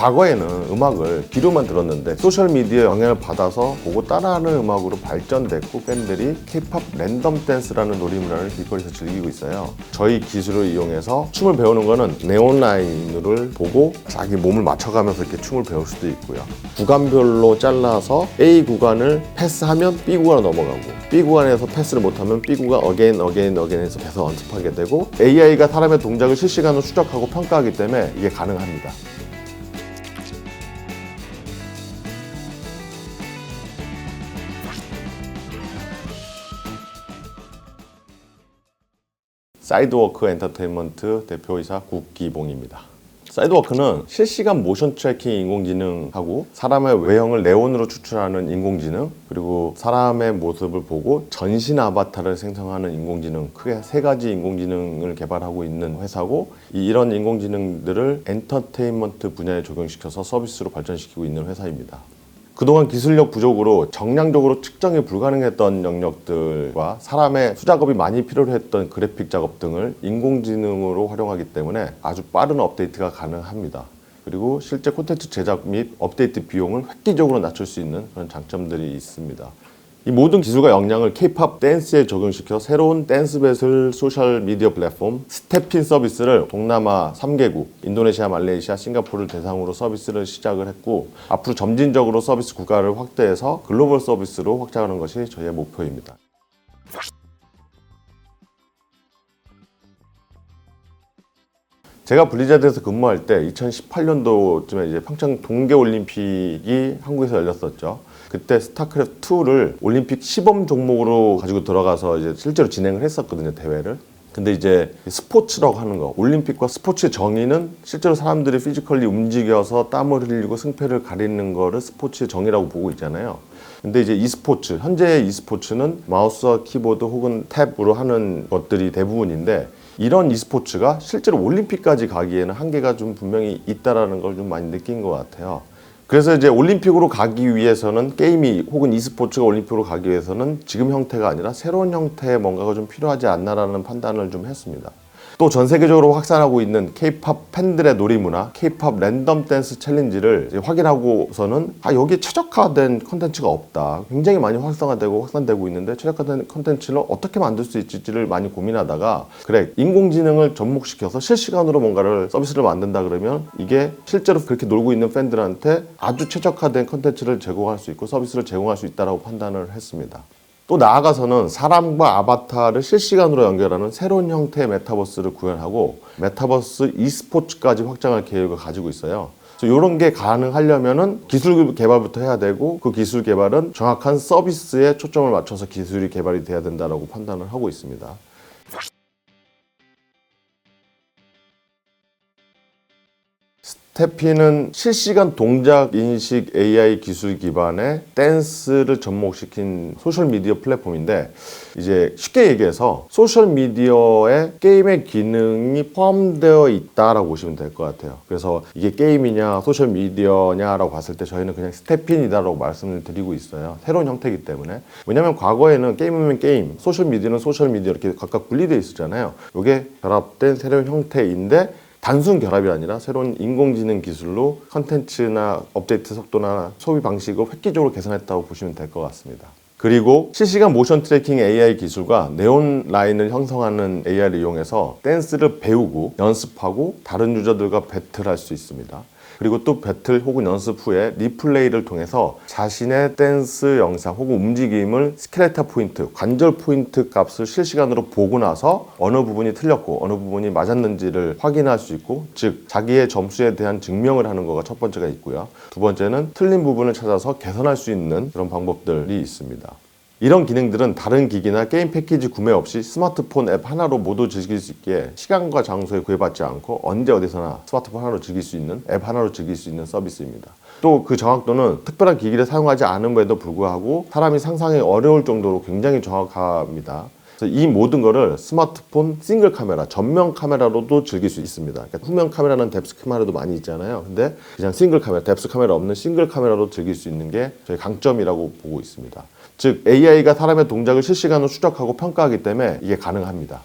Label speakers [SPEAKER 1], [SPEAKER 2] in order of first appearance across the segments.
[SPEAKER 1] 과거에는 음악을 귀로만 들었는데 소셜미디어 영향을 받아서 보고 따라하는 음악으로 발전됐고 팬들이 K-POP 랜덤 댄스라는 놀이문화를 길거리에서 즐기고 있어요. 저희 기술을 이용해서 춤을 배우는 거는 네온라인을 보고 자기 몸을 맞춰가면서 이렇게 춤을 배울 수도 있고요. 구간별로 잘라서 A 구간을 패스하면 B 구간으로 넘어가고 B 구간에서 패스를 못하면 B 구간 어게인 해서 계속 연습하게 되고 AI가 사람의 동작을 실시간으로 추적하고 평가하기 때문에 이게 가능합니다. 사이드워크 엔터테인먼트 대표이사 국기봉입니다. 사이드워크는 실시간 모션 트래킹 인공지능하고 사람의 외형을 네온으로 추출하는 인공지능, 그리고 사람의 모습을 보고 전신 아바타를 생성하는 인공지능, 크게 세 가지 인공지능을 개발하고 있는 회사고, 이런 인공지능들을 엔터테인먼트 분야에 적용시켜서 서비스로 발전시키고 있는 회사입니다. 그동안 기술력 부족으로 정량적으로 측정이 불가능했던 영역들과 사람의 수작업이 많이 필요로 했던 그래픽 작업 등을 인공지능으로 활용하기 때문에 아주 빠른 업데이트가 가능합니다. 그리고 실제 콘텐츠 제작 및 업데이트 비용을 획기적으로 낮출 수 있는 그런 장점들이 있습니다. 이 모든 기술과 역량을 K-POP 댄스에 적용시켜 새로운 댄스 배틀 소셜 미디어 플랫폼 스태핀 서비스를 동남아 3개국, 인도네시아, 말레이시아, 싱가포르를 대상으로 서비스를 시작을 했고, 앞으로 점진적으로 서비스 국가를 확대해서 글로벌 서비스로 확장하는 것이 저희의 목표입니다. 제가 블리자드에서 근무할 때 2018년도쯤에 이제 평창 동계올림픽이 한국에서 열렸었죠. 그때 스타크래프트2를 올림픽 시범 종목으로 가지고 들어가서 이제 실제로 진행을 했었거든요, 대회를. 근데 이제 스포츠라고 하는 거, 올림픽과 스포츠의 정의는 실제로 사람들이 피지컬리 움직여서 땀을 흘리고 승패를 가리는 거를 스포츠의 정의라고 보고 있잖아요. 근데 이제 e스포츠, 현재의 e스포츠는 마우스와 키보드 혹은 탭으로 하는 것들이 대부분인데, 이런 e스포츠가 실제로 올림픽까지 가기에는 한계가 좀 분명히 있다라는 걸 좀 많이 느낀 것 같아요. 그래서 이제 올림픽으로 가기 위해서는 게임이 혹은 e스포츠가 올림픽으로 가기 위해서는 지금 형태가 아니라 새로운 형태의 뭔가가 좀 필요하지 않나라는 판단을 좀 했습니다. 또 전 세계적으로 확산하고 있는 K-POP 팬들의 놀이문화, K-POP 랜덤 댄스 챌린지를 확인하고서는 여기에 최적화된 콘텐츠가 없다. 굉장히 많이 활성화되고 확산되고 있는데 최적화된 콘텐츠를 어떻게 만들 수 있을지를 많이 고민하다가, 그래, 인공지능을 접목시켜서 실시간으로 뭔가를 서비스를 만든다 그러면 이게 실제로 그렇게 놀고 있는 팬들한테 아주 최적화된 콘텐츠를 제공할 수 있고 서비스를 제공할 수 있다고 판단을 했습니다. 또 나아가서는 사람과 아바타를 실시간으로 연결하는 새로운 형태의 메타버스를 구현하고 메타버스 e스포츠까지 확장할 계획을 가지고 있어요. 그래서 이런 게 가능하려면은 기술 개발부터 해야 되고, 그 기술 개발은 정확한 서비스에 초점을 맞춰서 기술이 개발이 돼야 된다고 판단을 하고 있습니다. 스태피는 실시간 동작 인식 AI 기술 기반의 댄스를 접목시킨 소셜미디어 플랫폼인데, 이제 쉽게 얘기해서 소셜미디어에 게임의 기능이 포함되어 있다라고 보시면 될 것 같아요. 그래서 이게 게임이냐 소셜미디어냐라고 봤을 때 저희는 그냥 스태핀이다라고 말씀을 드리고 있어요. 새로운 형태이기 때문에. 왜냐면 과거에는 게임이면 게임, 소셜미디어는 소셜미디어 이렇게 각각 분리되어 있었잖아요. 이게 결합된 새로운 형태인데, 단순 결합이 아니라 새로운 인공지능 기술로 컨텐츠나 업데이트 속도나 소비 방식을 획기적으로 개선했다고 보시면 될 것 같습니다. 그리고 실시간 모션 트래킹 AI 기술과 네온 라인을 형성하는 AI를 이용해서 댄스를 배우고 연습하고 다른 유저들과 배틀할 수 있습니다. 그리고 또 배틀 혹은 연습 후에 리플레이를 통해서 자신의 댄스 영상 혹은 움직임을 스켈레타 포인트, 관절 포인트 값을 실시간으로 보고 나서 어느 부분이 틀렸고 어느 부분이 맞았는지를 확인할 수 있고, 즉 자기의 점수에 대한 증명을 하는 거가 첫 번째가 있고요. 두 번째는 틀린 부분을 찾아서 개선할 수 있는 그런 방법들이 있습니다. 이런 기능들은 다른 기기나 게임 패키지 구매 없이 스마트폰 앱 하나로 모두 즐길 수 있기에 시간과 장소에 구애받지 않고 언제 어디서나 스마트폰 하나로 즐길 수 있는, 앱 하나로 즐길 수 있는 서비스입니다. 또 그 정확도는 특별한 기기를 사용하지 않음에도 불구하고 사람이 상상이 어려울 정도로 굉장히 정확합니다. 그래서 이 모든 거를 스마트폰 싱글 카메라, 전면 카메라로도 즐길 수 있습니다. 그러니까 후면 카메라는 뎁스 카메라도 많이 있잖아요. 근데 그냥 싱글 카메라, 뎁스 카메라 없는 싱글 카메라로 즐길 수 있는 게 저희 강점이라고 보고 있습니다. 즉 AI가 사람의 동작을 실시간으로 추적하고 평가하기 때문에 이게 가능합니다.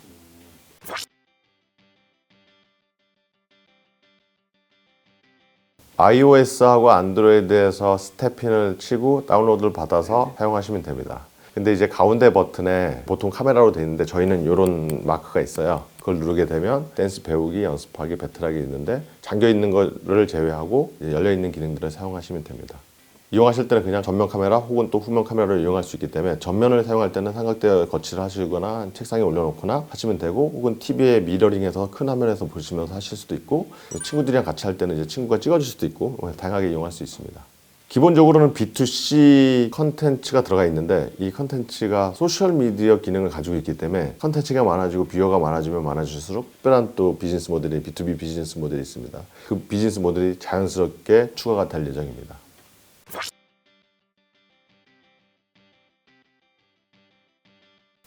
[SPEAKER 1] iOS하고 안드로이드에서 스태핀을 치고 다운로드를 받아서 사용하시면 됩니다. 근데 이제 가운데 버튼에 보통 카메라로 되어 있는데 저희는 이런 마크가 있어요. 그걸 누르게 되면 댄스 배우기, 연습하기, 배틀하기 있는데 잠겨 있는 거를 제외하고 열려 있는 기능들을 사용하시면 됩니다. 이용하실 때는 그냥 전면 카메라 혹은 또 후면 카메라를 이용할 수 있기 때문에 전면을 사용할 때는 삼각대 거치를 하시거나 책상에 올려놓거나 하시면 되고, 혹은 TV에 미러링해서 큰 화면에서 보시면서 하실 수도 있고, 친구들이랑 같이 할 때는 이제 친구가 찍어줄 수도 있고 다양하게 이용할 수 있습니다. 기본적으로는 B2C 컨텐츠가 들어가 있는데 이 컨텐츠가 소셜미디어 기능을 가지고 있기 때문에 컨텐츠가 많아지고 뷰어가 많아지면 많아질수록 특별한 또 비즈니스 모델이 B2B 비즈니스 모델이 있습니다. 그 비즈니스 모델이 자연스럽게 추가가 될 예정입니다.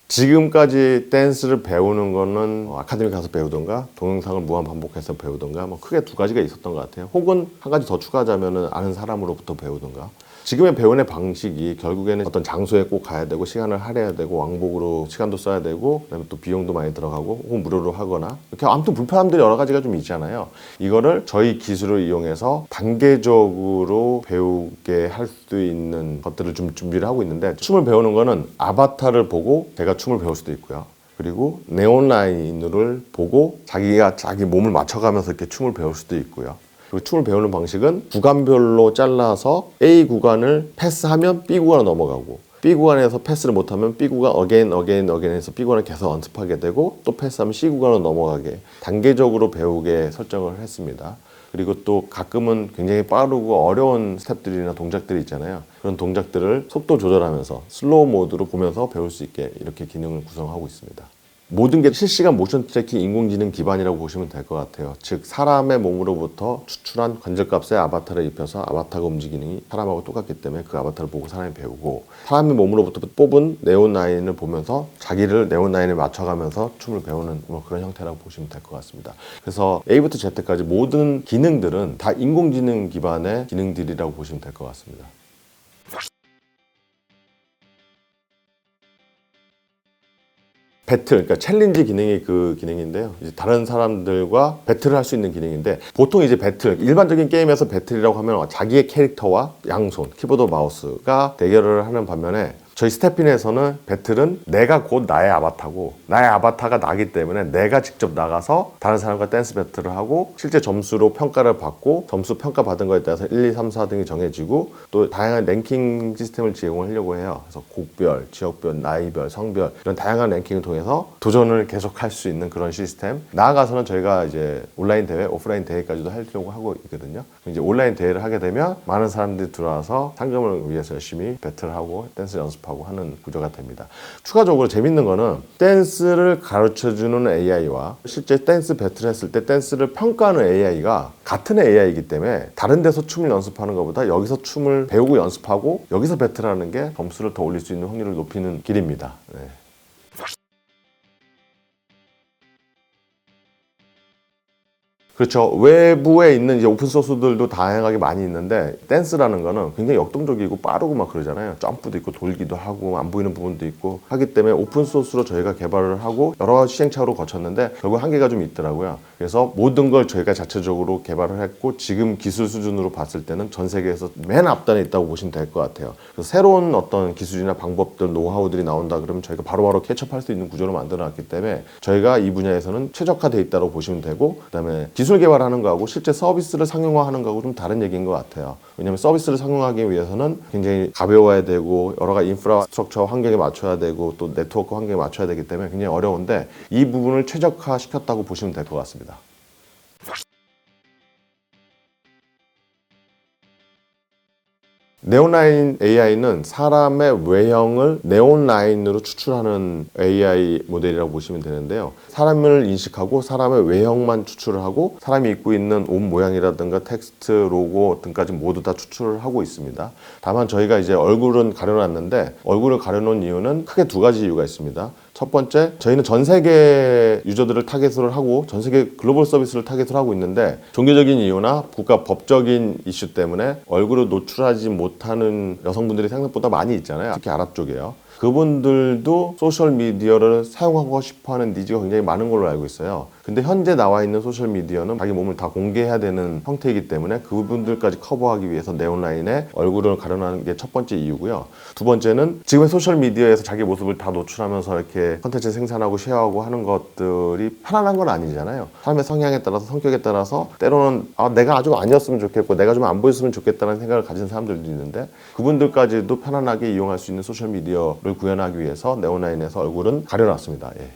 [SPEAKER 1] 지금까지 댄스를 배우는 거는 아카데미 가서 배우던가 동영상을 무한 반복해서 배우던가 크게 두 가지가 있었던 것 같아요. 혹은 한 가지 더 추가하자면 아는 사람으로부터 배우던가. 지금의 배우는 방식이 결국에는 어떤 장소에 꼭 가야 되고 시간을 할애해야 되고 왕복으로 시간도 써야 되고 그다음에 또 비용도 많이 들어가고 혹은 무료로 하거나 이렇게 아무튼 불편함들이 여러 가지가 좀 있잖아요. 이거를 저희 기술을 이용해서 단계적으로 배우게 할 수 있는 것들을 좀 준비를 하고 있는데, 춤을 배우는 거는 아바타를 보고 제가 춤을 배울 수도 있고요. 그리고 네온라인을 보고 자기가 자기 몸을 맞춰가면서 이렇게 춤을 배울 수도 있고요. 그리고 춤을 배우는 방식은 구간별로 잘라서 A 구간을 패스하면 B 구간으로 넘어가고, B 구간에서 패스를 못하면 B 구간 어게인 해서 B 구간을 계속 연습하게 되고, 또 패스하면 C 구간으로 넘어가게 단계적으로 배우게 설정을 했습니다. 그리고 또 가끔은 굉장히 빠르고 어려운 스텝들이나 동작들이 있잖아요. 그런 동작들을 속도 조절하면서 슬로우 모드로 보면서 배울 수 있게 이렇게 기능을 구성하고 있습니다. 모든 게 실시간 모션 트래킹 인공지능 기반이라고 보시면 될 것 같아요. 즉 사람의 몸으로부터 추출한 관절값의 아바타를 입혀서 아바타가 움직이는 사람하고 똑같기 때문에 그 아바타를 보고 사람이 배우고, 사람의 몸으로부터 뽑은 네온라인을 보면서 자기를 네온라인에 맞춰가면서 춤을 배우는 그런 형태라고 보시면 될 것 같습니다. 그래서 A부터 Z까지 모든 기능들은 다 인공지능 기반의 기능들이라고 보시면 될 것 같습니다. 배틀, 그러니까 챌린지 기능이 그 기능인데요. 이제 다른 사람들과 배틀을 할 수 있는 기능인데, 보통 이제 배틀, 일반적인 게임에서 배틀이라고 하면 자기의 캐릭터와 양손, 키보드, 마우스가 대결을 하는 반면에 저희 스태핀에서는 배틀은 내가 곧 나의 아바타고 나의 아바타가 나기 때문에 내가 직접 나가서 다른 사람과 댄스 배틀을 하고 실제 점수로 평가를 받고 점수 평가 받은 거에 따라서 1, 2, 3, 4 등이 정해지고 또 다양한 랭킹 시스템을 제공하려고 해요. 그래서 곡별, 지역별, 나이별, 성별 이런 다양한 랭킹을 통해서 도전을 계속할 수 있는 그런 시스템. 나아가서는 저희가 이제 온라인 대회, 오프라인 대회까지도 하려고 하고 있거든요. 이제 온라인 대회를 하게 되면 많은 사람들이 들어와서 상금을 위해서 열심히 배틀하고 댄스 연습하고 하는 구조가 됩니다. 추가적으로 재밌는 거는 댄스를 가르쳐주는 AI와 실제 댄스 배틀 했을 때 댄스를 평가하는 AI가 같은 AI이기 때문에 다른 데서 춤을 연습하는 것보다 여기서 춤을 배우고 연습하고 여기서 배틀하는 게 점수를 더 올릴 수 있는 확률을 높이는 길입니다. 네. 그렇죠. 외부에 있는 이제 오픈소스들도 다양하게 많이 있는데, 댄스라는 거는 굉장히 역동적이고 빠르고 막 그러잖아요. 점프도 있고 돌기도 하고 안 보이는 부분도 있고 하기 때문에 오픈소스로 저희가 개발을 하고 여러 시행착오를 거쳤는데 결국 한계가 좀 있더라고요. 그래서 모든 걸 저희가 자체적으로 개발을 했고 지금 기술 수준으로 봤을 때는 전 세계에서 맨 앞단에 있다고 보시면 될 것 같아요. 그래서 새로운 어떤 기술이나 방법들, 노하우들이 나온다 그러면 저희가 바로바로 캐치업할 수 있는 구조로 만들어놨기 때문에 저희가 이 분야에서는 최적화되어 있다고 보시면 되고, 그다음에 기술 개발하는 거하고 실제 서비스를 상용화하는 거하고 좀 다른 얘기인 것 같아요. 왜냐하면 서비스를 상용화하기 위해서는 굉장히 가벼워야 되고 여러 가지 인프라스트럭처 환경에 맞춰야 되고 또 네트워크 환경에 맞춰야 되기 때문에 굉장히 어려운데 이 부분을 최적화시켰다고 보시면 될 것 같습니다. 네온라인 AI는 사람의 외형을 네온라인으로 추출하는 AI 모델이라고 보시면 되는데요. 사람을 인식하고 사람의 외형만 추출을 하고 사람이 입고 있는 옷 모양이라든가 텍스트, 로고 등까지 모두 다 추출을 하고 있습니다. 다만 저희가 이제 얼굴은 가려놨는데 얼굴을 가려놓은 이유는 크게 두 가지 이유가 있습니다. 첫 번째, 저희는 전 세계 유저들을 타겟을 하고 전 세계 글로벌 서비스를 타겟을 하고 있는데 종교적인 이유나 국가 법적인 이슈 때문에 얼굴을 노출하지 못하는 여성분들이 생각보다 많이 있잖아요. 특히 아랍 쪽이에요. 그분들도 소셜미디어를 사용하고 싶어하는 니즈가 굉장히 많은 걸로 알고 있어요. 근데 현재 나와 있는 소셜미디어는 자기 몸을 다 공개해야 되는 형태이기 때문에 그분들까지 커버하기 위해서 네온라인에 얼굴을 가려놓는 게 첫 번째 이유고요. 두 번째는 지금의 소셜미디어에서 자기 모습을 다 노출하면서 이렇게 컨텐츠 생산하고 쉐어하고 하는 것들이 편안한 건 아니잖아요. 사람의 성향에 따라서 성격에 따라서 때로는 내가 아주 아니었으면 좋겠고 내가 좀 안 보였으면 좋겠다는 생각을 가진 사람들도 있는데 그분들까지도 편안하게 이용할 수 있는 소셜미디어를 구현하기 위해서 네온라인에서 얼굴은 가려놨습니다. 예.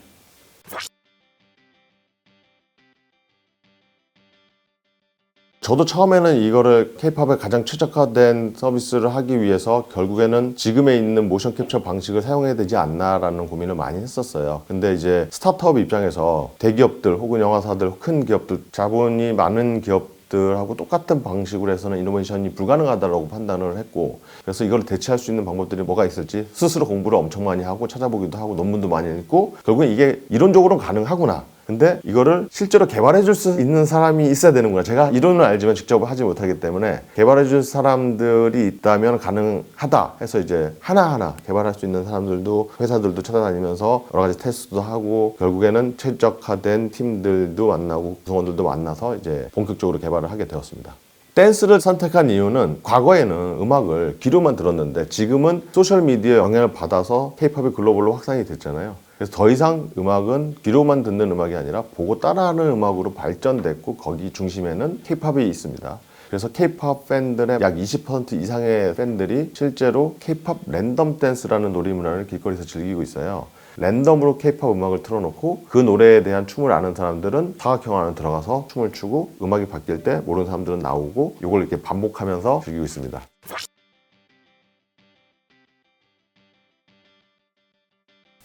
[SPEAKER 1] 저도 처음에는 이거를 케이팝에 가장 최적화된 서비스를 하기 위해서 결국에는 지금에 있는 모션 캡처 방식을 사용해야 되지 않나라는 고민을 많이 했었어요. 근데 이제 스타트업 입장에서 대기업들 혹은 영화사들, 큰 기업들, 자본이 많은 기업들하고 똑같은 방식으로 해서는 이노베이션이 불가능하다고 판단을 했고, 그래서 이걸 대체할 수 있는 방법들이 뭐가 있을지 스스로 공부를 엄청 많이 하고 찾아보기도 하고 논문도 많이 읽고 결국엔 이게 이론적으로는 가능하구나. 근데 이거를 실제로 개발해 줄 수 있는 사람이 있어야 되는구나. 제가 이론은 알지만 직접 하지 못하기 때문에 개발해 줄 사람들이 있다면 가능하다 해서 이제 하나하나 개발할 수 있는 사람들도 회사들도 찾아다니면서 여러 가지 테스트도 하고 결국에는 최적화된 팀들도 만나고 구성원들도 만나서 이제 본격적으로 개발을 하게 되었습니다. 댄스를 선택한 이유는 과거에는 음악을 귀로만 들었는데 지금은 소셜미디어 영향을 받아서 케이팝이 글로벌로 확산이 됐잖아요. 그래서 더 이상 음악은 귀로만 듣는 음악이 아니라 보고 따라하는 음악으로 발전됐고 거기 중심에는 케이팝이 있습니다. 그래서 케이팝 팬들의 약 20% 이상의 팬들이 실제로 케이팝 랜덤 댄스라는 놀이문화를 길거리에서 즐기고 있어요. 랜덤으로 케이팝 음악을 틀어놓고 그 노래에 대한 춤을 아는 사람들은 사각형 안에 들어가서 춤을 추고 음악이 바뀔 때 모르는 사람들은 나오고 이걸 이렇게 반복하면서 즐기고 있습니다.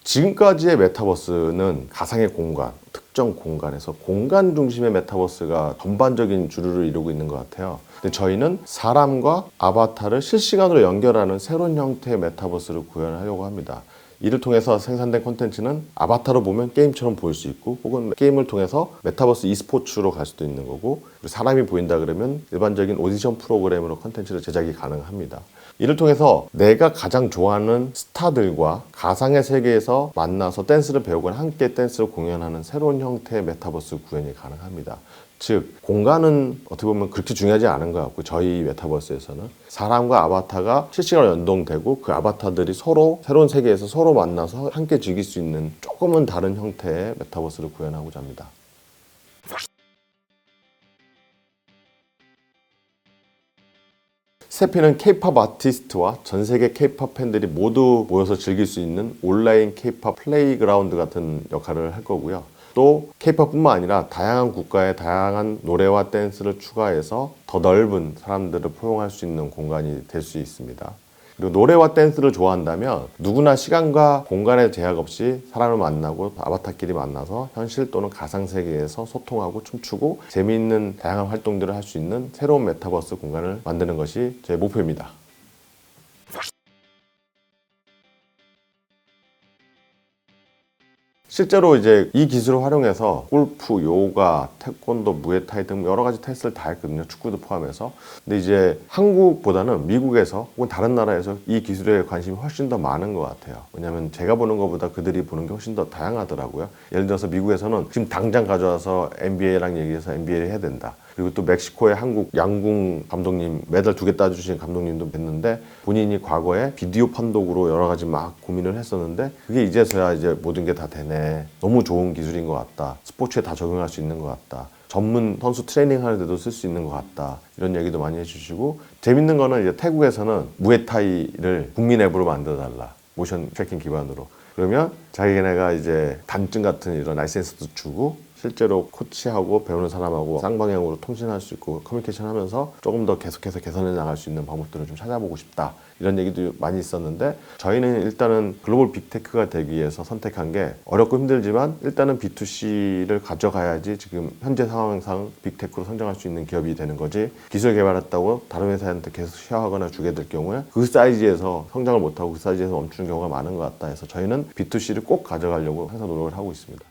[SPEAKER 1] 지금까지의 메타버스는 가상의 공간, 특정 공간에서 공간 중심의 메타버스가 전반적인 주류를 이루고 있는 것 같아요. 근데 저희는 사람과 아바타를 실시간으로 연결하는 새로운 형태의 메타버스를 구현하려고 합니다. 이를 통해서 생산된 콘텐츠는 아바타로 보면 게임처럼 보일 수 있고 혹은 게임을 통해서 메타버스 e스포츠로 갈 수도 있는 거고 그리고 사람이 보인다 그러면 일반적인 오디션 프로그램으로 콘텐츠를 제작이 가능합니다. 이를 통해서 내가 가장 좋아하는 스타들과 가상의 세계에서 만나서 댄스를 배우거나 함께 댄스를 공연하는 새로운 형태의 메타버스 구현이 가능합니다. 즉 공간은 어떻게 보면 그렇게 중요하지 않은 것 같고 저희 메타버스에서는 사람과 아바타가 실시간으로 연동되고 그 아바타들이 서로 새로운 세계에서 서로 만나서 함께 즐길 수 있는 조금은 다른 형태의 메타버스를 구현하고자 합니다. 스태피는 케이팝 아티스트와 전 세계 케이팝 팬들이 모두 모여서 즐길 수 있는 온라인 케이팝 플레이그라운드 같은 역할을 할 거고요. 또 케이팝뿐만 아니라 다양한 국가의 다양한 노래와 댄스를 추가해서 더 넓은 사람들을 포용할 수 있는 공간이 될 수 있습니다. 그리고 노래와 댄스를 좋아한다면 누구나 시간과 공간의 제약 없이 사람을 만나고 아바타끼리 만나서 현실 또는 가상세계에서 소통하고 춤추고 재미있는 다양한 활동들을 할 수 있는 새로운 메타버스 공간을 만드는 것이 제 목표입니다. 실제로 이제 이 기술을 활용해서 골프, 요가, 태권도, 무에타이 등 여러 가지 테스트를 다 했거든요. 축구도 포함해서. 근데 이제 한국보다는 미국에서 혹은 다른 나라에서 이 기술에 관심이 훨씬 더 많은 것 같아요. 왜냐하면 제가 보는 것보다 그들이 보는 게 훨씬 더 다양하더라고요. 예를 들어서 미국에서는 지금 당장 가져와서 NBA랑 얘기해서 NBA를 해야 된다. 그리고 또 멕시코의 한국 양궁 감독님 메달 2개 따주신 감독님도 뵀는데 본인이 과거에 비디오 판독으로 여러 가지 막 고민을 했었는데 그게 이제서야 이제 모든 게 다 되네. 너무 좋은 기술인 것 같다. 스포츠에 다 적용할 수 있는 것 같다. 전문 선수 트레이닝 하는데도 쓸 수 있는 것 같다. 이런 얘기도 많이 해주시고 재밌는 거는 이제 태국에서는 무에타이를 국민 앱으로 만들어달라. 모션 트래킹 기반으로. 그러면 자기네가 이제 단증 같은 이런 라이센스도 주고 실제로 코치하고 배우는 사람하고 쌍방향으로 통신할 수 있고 커뮤니케이션 하면서 조금 더 계속해서 개선해 나갈 수 있는 방법들을 좀 찾아보고 싶다. 이런 얘기도 많이 있었는데 저희는 일단은 글로벌 빅테크가 되기 위해서 선택한 게 어렵고 힘들지만 일단은 B2C를 가져가야지 지금 현재 상황상 빅테크로 성장할 수 있는 기업이 되는 거지 기술 개발했다고 다른 회사한테 계속 쉐어하거나 주게 될 경우에 그 사이즈에서 성장을 못하고 그 사이즈에서 멈추는 경우가 많은 것 같다 해서 저희는 B2C를 꼭 가져가려고 항상 노력을 하고 있습니다.